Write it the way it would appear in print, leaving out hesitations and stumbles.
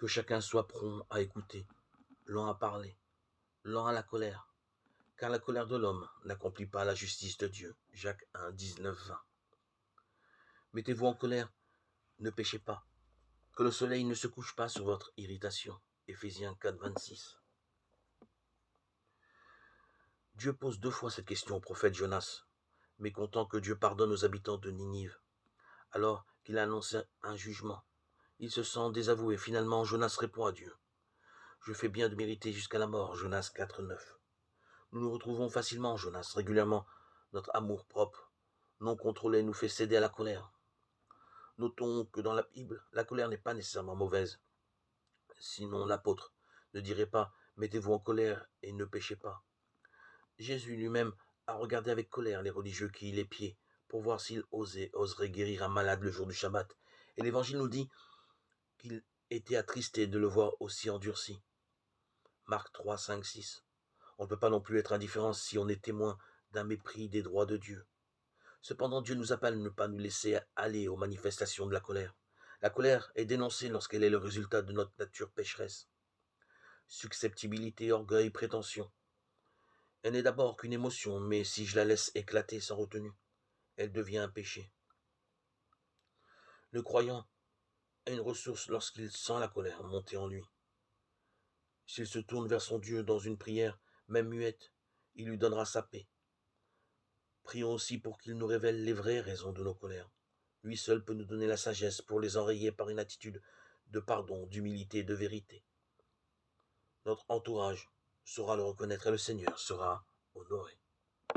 Que chacun soit prompt à écouter, lent à parler, lent à la colère, car la colère de l'homme n'accomplit pas la justice de Dieu. Jacques 1, 19, 20. Mettez-vous en colère, ne péchez pas. Que le soleil ne se couche pas sur votre irritation. Éphésiens 4, 26. Dieu pose 2 fois cette question au prophète Jonas, mécontent que Dieu pardonne aux habitants de Ninive, alors qu'il a annoncé un jugement. Il se sent désavoué. Finalement, Jonas répond à Dieu. Je fais bien de mériter jusqu'à la mort. Jonas 4, 9. Nous nous retrouvons facilement, Jonas, régulièrement. Notre amour propre, non contrôlé, nous fait céder à la colère. Notons que dans la Bible, la colère n'est pas nécessairement mauvaise. Sinon, l'apôtre ne dirait pas « mettez-vous en colère et ne péchez pas ». Jésus lui-même a regardé avec colère les religieux qui l'épiaient pour voir s'il oserait guérir un malade le jour du Shabbat. Et l'Évangile nous dit qu'il était attristé de le voir aussi endurci. Marc 3, 5, 6. On ne peut pas non plus être indifférent si on est témoin d'un mépris des droits de Dieu. Cependant, Dieu nous appelle à ne pas nous laisser aller aux manifestations de la colère. La colère est dénoncée lorsqu'elle est le résultat de notre nature pécheresse. Susceptibilité, orgueil, prétention. Elle n'est d'abord qu'une émotion, mais si je la laisse éclater sans retenue, elle devient un péché. Le croyant a une ressource lorsqu'il sent la colère monter en lui. S'il se tourne vers son Dieu dans une prière, même muette, il lui donnera sa paix. Prions aussi pour qu'il nous révèle les vraies raisons de nos colères. Lui seul peut nous donner la sagesse pour les enrayer par une attitude de pardon, d'humilité et de vérité. Notre entourage saura le reconnaître et le Seigneur sera honoré.